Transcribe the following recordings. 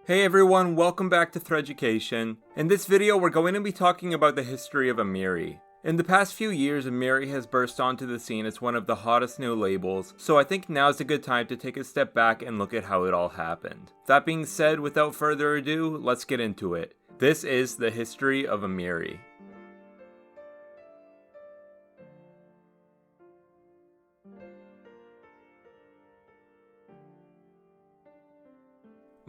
Hey everyone, welcome back to Threaducation. In this video, we're going to be talking about the history of Amiri. In the past few years, Amiri has burst onto the scene as one of the hottest new labels, so I think now's a good time to take a step back and look at how it all happened. That being said, without further ado, let's get into it. This is the history of Amiri.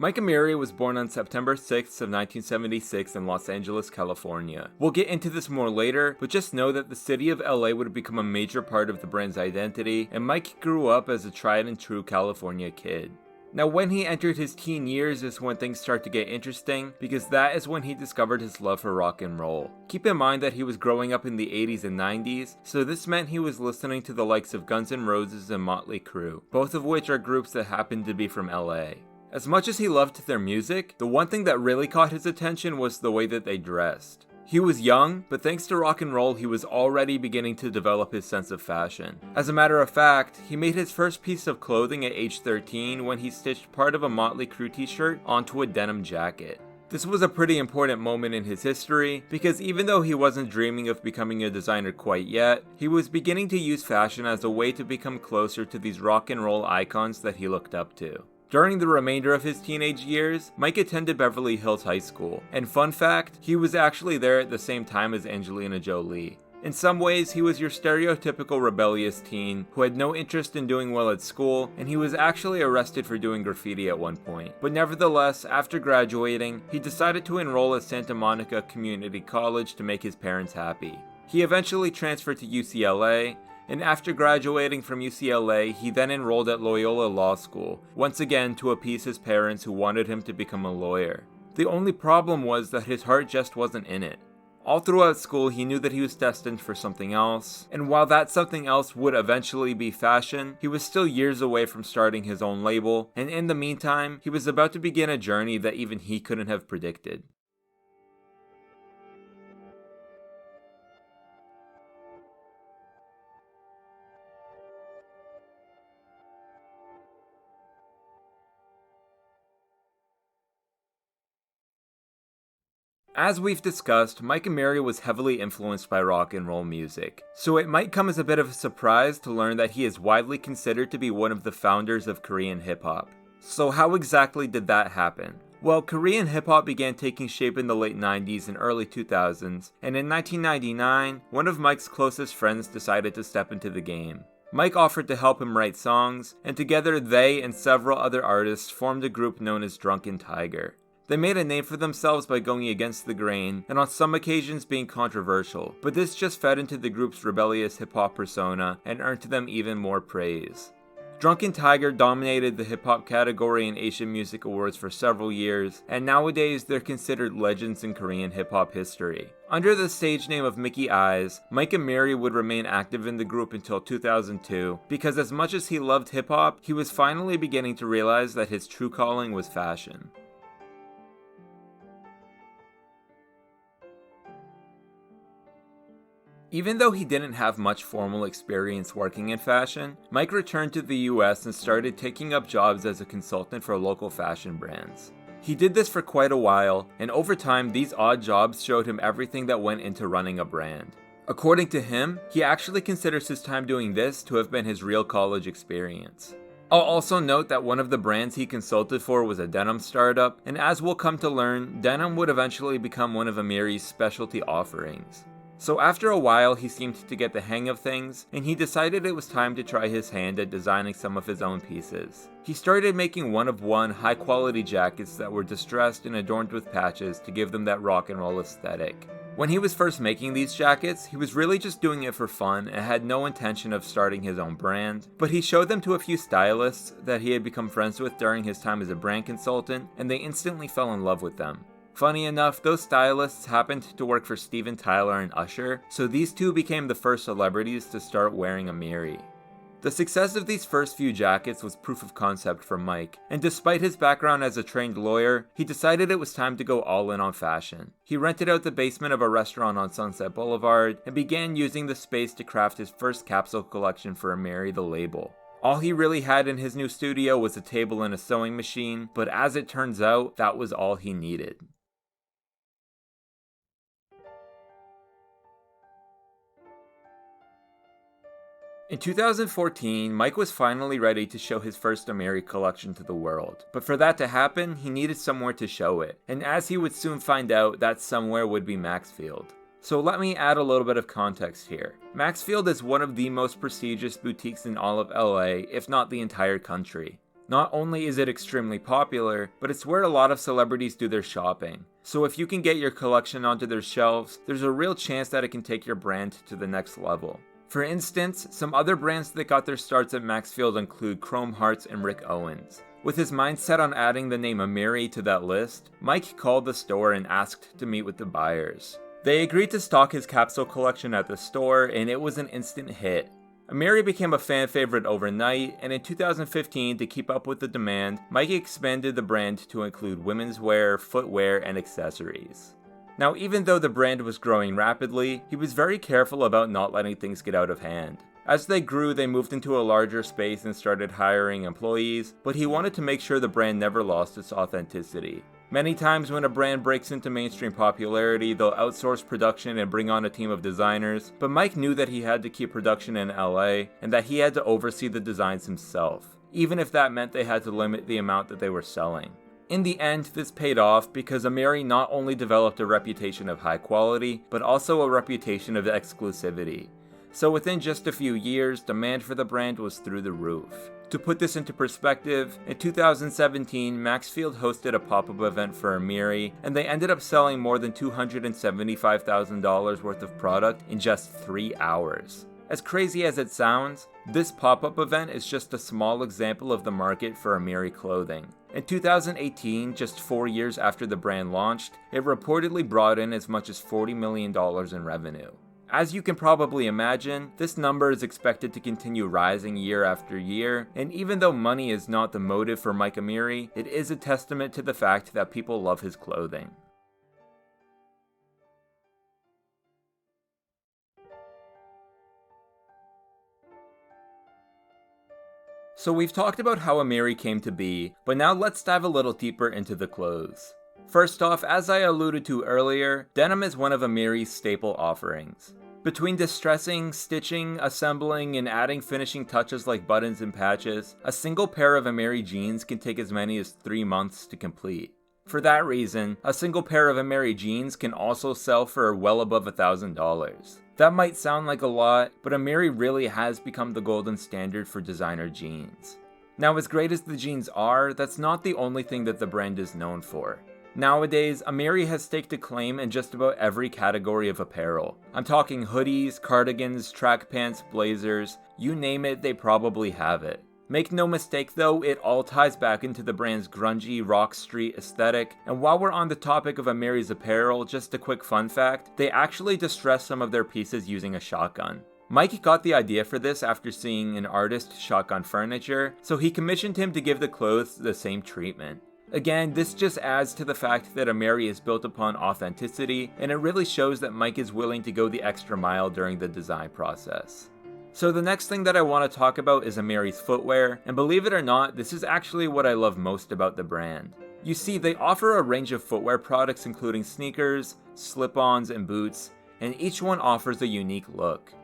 Mike Amiri was born on September 6th of 1976 in Los Angeles, California. We'll get into this more later, but just know that the city of LA would become a major part of the brand's identity, and Mike grew up as a tried and true California kid. Now, when he entered his teen years is when things start to get interesting, because that is when he discovered his love for rock and roll. Keep in mind that he was growing up in the 80s and 90s, so this meant he was listening to the likes of Guns N' Roses and Motley Crue, both of which are groups that happen to be from LA. As much as he loved their music, the one thing that really caught his attention was the way that they dressed. He was young, but thanks to rock and roll, he was already beginning to develop his sense of fashion. As a matter of fact, he made his first piece of clothing at age 13 when he stitched part of a Motley Crue t-shirt onto a denim jacket. This was a pretty important moment in his history, because even though he wasn't dreaming of becoming a designer quite yet, he was beginning to use fashion as a way to become closer to these rock and roll icons that he looked up to. During the remainder of his teenage years, Mike attended Beverly Hills High School, and fun fact, he was actually there at the same time as Angelina Jolie. In some ways, he was your stereotypical rebellious teen who had no interest in doing well at school, and he was actually arrested for doing graffiti at one point. But nevertheless, after graduating, he decided to enroll at Santa Monica Community College to make his parents happy. He eventually transferred to UCLA, and after graduating from UCLA, he then enrolled at Loyola Law School, once again to appease his parents who wanted him to become a lawyer. The only problem was that his heart just wasn't in it. All throughout school, he knew that he was destined for something else, and while that something else would eventually be fashion, he was still years away from starting his own label, and in the meantime, he was about to begin a journey that even he couldn't have predicted. As we've discussed, Mike Amiri was heavily influenced by rock and roll music, so it might come as a bit of a surprise to learn that he is widely considered to be one of the founders of Korean hip-hop. So how exactly did that happen? Well, Korean hip-hop began taking shape in the late 90s and early 2000s, and in 1999, one of Mike's closest friends decided to step into the game. Mike offered to help him write songs, and together they and several other artists formed a group known as Drunken Tiger. They made a name for themselves by going against the grain, and on some occasions being controversial, but this just fed into the group's rebellious hip-hop persona and earned them even more praise. Drunken Tiger dominated the hip-hop category in Asian Music Awards for several years, and nowadays they're considered legends in Korean hip-hop history. Under the stage name of Mickey Eyes, Mike Amiri would remain active in the group until 2002, because as much as he loved hip-hop, he was finally beginning to realize that his true calling was fashion. Even though he didn't have much formal experience working in fashion, Mike returned to the US and started taking up jobs as a consultant for local fashion brands. He did this for quite a while, and over time these odd jobs showed him everything that went into running a brand. According to him, he actually considers his time doing this to have been his real college experience. I'll also note that one of the brands he consulted for was a denim startup, and as we'll come to learn, denim would eventually become one of Amiri's specialty offerings. So after a while, he seemed to get the hang of things, and he decided it was time to try his hand at designing some of his own pieces. He started making one-of-one, high-quality jackets that were distressed and adorned with patches to give them that rock and roll aesthetic. When he was first making these jackets, he was really just doing it for fun and had no intention of starting his own brand, but he showed them to a few stylists that he had become friends with during his time as a brand consultant, and they instantly fell in love with them. Funny enough, those stylists happened to work for Steven Tyler and Usher, so these two became the first celebrities to start wearing Amiri. The success of these first few jackets was proof of concept for Mike, and despite his background as a trained lawyer, he decided it was time to go all in on fashion. He rented out the basement of a restaurant on Sunset Boulevard and began using the space to craft his first capsule collection for Amiri, the label. All he really had in his new studio was a table and a sewing machine, but as it turns out, that was all he needed. In 2014, Mike was finally ready to show his first Amiri collection to the world, but for that to happen, he needed somewhere to show it, and as he would soon find out, that somewhere would be MAXFIELD. So let me add a little bit of context here. MAXFIELD is one of the most prestigious boutiques in all of LA, if not the entire country. Not only is it extremely popular, but it's where a lot of celebrities do their shopping. So if you can get your collection onto their shelves, there's a real chance that it can take your brand to the next level. For instance, some other brands that got their starts at MAXFIELD include Chrome Hearts and Rick Owens. With his mindset on adding the name Amiri to that list, Mike called the store and asked to meet with the buyers. They agreed to stock his capsule collection at the store, and it was an instant hit. Amiri became a fan favorite overnight, and in 2015, to keep up with the demand, Mike expanded the brand to include women's wear, footwear, and accessories. Now, even though the brand was growing rapidly, he was very careful about not letting things get out of hand. As they grew, they moved into a larger space and started hiring employees, but he wanted to make sure the brand never lost its authenticity. Many times when a brand breaks into mainstream popularity, they'll outsource production and bring on a team of designers, but Mike knew that he had to keep production in LA, and that he had to oversee the designs himself, even if that meant they had to limit the amount that they were selling. In the end, this paid off because Amiri not only developed a reputation of high quality, but also a reputation of exclusivity. So within just a few years, demand for the brand was through the roof. To put this into perspective, in 2017, MAXFIELD hosted a pop-up event for Amiri, and they ended up selling more than $275,000 worth of product in just 3 hours. As crazy as it sounds, this pop-up event is just a small example of the market for Amiri clothing. In 2018, just 4 years after the brand launched, it reportedly brought in as much as $40 million in revenue. As you can probably imagine, this number is expected to continue rising year after year, and even though money is not the motive for Mike Amiri, it is a testament to the fact that people love his clothing. So we've talked about how Amiri came to be, but now let's dive a little deeper into the clothes. First off, as I alluded to earlier, denim is one of Amiri's staple offerings. Between distressing, stitching, assembling, and adding finishing touches like buttons and patches, a single pair of Amiri jeans can take as many as 3 months to complete. For that reason, a single pair of Amiri jeans can also sell for well above $1,000. That might sound like a lot, but Amiri really has become the golden standard for designer jeans. Now, as great as the jeans are, that's not the only thing that the brand is known for. Nowadays, Amiri has staked a claim in just about every category of apparel. I'm talking hoodies, cardigans, track pants, blazers, you name it, they probably have it. Make no mistake though, it all ties back into the brand's grungy rock street aesthetic, and while we're on the topic of Amiri's apparel, just a quick fun fact, they actually distress some of their pieces using a shotgun. Mike got the idea for this after seeing an artist shotgun furniture, so he commissioned him to give the clothes the same treatment. Again, this just adds to the fact that Amiri is built upon authenticity, and it really shows that Mike is willing to go the extra mile during the design process. So the next thing that I want to talk about is Amiri's footwear, and believe it or not, this is actually what I love most about the brand. You see, they offer a range of footwear products including sneakers, slip-ons, and boots, and each one offers a unique look.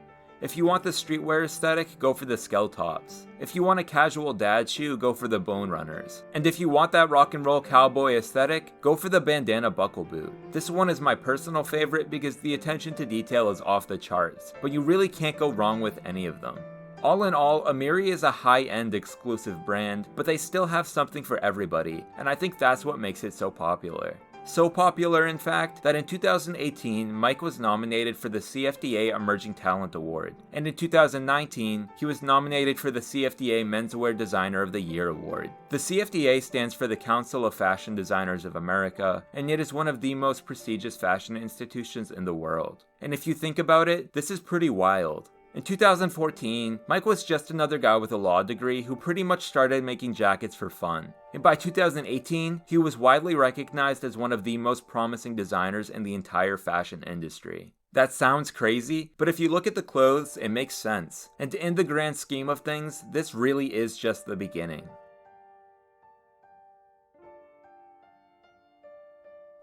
If you want the streetwear aesthetic, go for the Skell Tops. If you want a casual dad shoe, go for the Bone Runners. And if you want that rock and roll cowboy aesthetic, go for the bandana buckle boot. This one is my personal favorite because the attention to detail is off the charts, but you really can't go wrong with any of them. All in all, Amiri is a high-end exclusive brand, but they still have something for everybody, and I think that's what makes it so popular. So popular, in fact, that in 2018, Mike was nominated for the CFDA Emerging Talent Award, and in 2019, he was nominated for the CFDA Menswear Designer of the Year Award. The CFDA stands for the Council of Fashion Designers of America, and it is one of the most prestigious fashion institutions in the world. And if you think about it, this is pretty wild. In 2014, Mike was just another guy with a law degree who pretty much started making jackets for fun. And by 2018, he was widely recognized as one of the most promising designers in the entire fashion industry. That sounds crazy, but if you look at the clothes, it makes sense. And in the grand scheme of things, this really is just the beginning.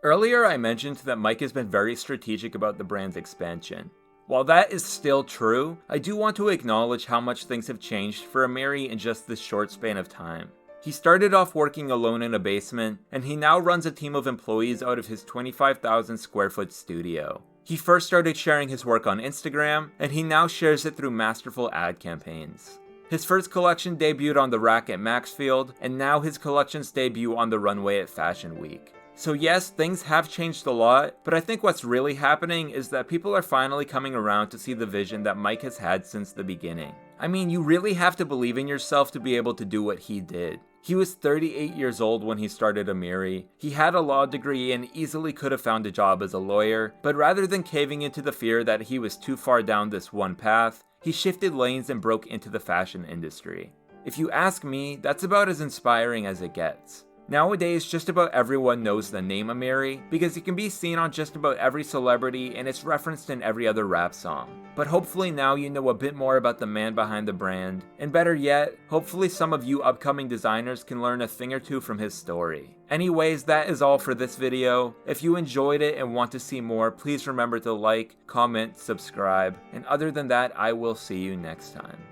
Earlier I mentioned that Mike has been very strategic about the brand's expansion. While that is still true, I do want to acknowledge how much things have changed for Amiri in just this short span of time. He started off working alone in a basement, and he now runs a team of employees out of his 25,000 square foot studio. He first started sharing his work on Instagram, and he now shares it through masterful ad campaigns. His first collection debuted on the rack at MAXFIELD, and now his collections debut on the runway at Fashion Week. So yes, things have changed a lot, but I think what's really happening is that people are finally coming around to see the vision that Mike has had since the beginning. I mean, you really have to believe in yourself to be able to do what he did. He was 38 years old when he started Amiri. He had a law degree and easily could have found a job as a lawyer, but rather than caving into the fear that he was too far down this one path, he shifted lanes and broke into the fashion industry. If you ask me, that's about as inspiring as it gets. Nowadays, just about everyone knows the name Amiri because it can be seen on just about every celebrity and it's referenced in every other rap song. But hopefully now you know a bit more about the man behind the brand, and better yet, hopefully some of you upcoming designers can learn a thing or two from his story. Anyways, that is all for this video. If you enjoyed it and want to see more, please remember to like, comment, subscribe, and other than that, I will see you next time.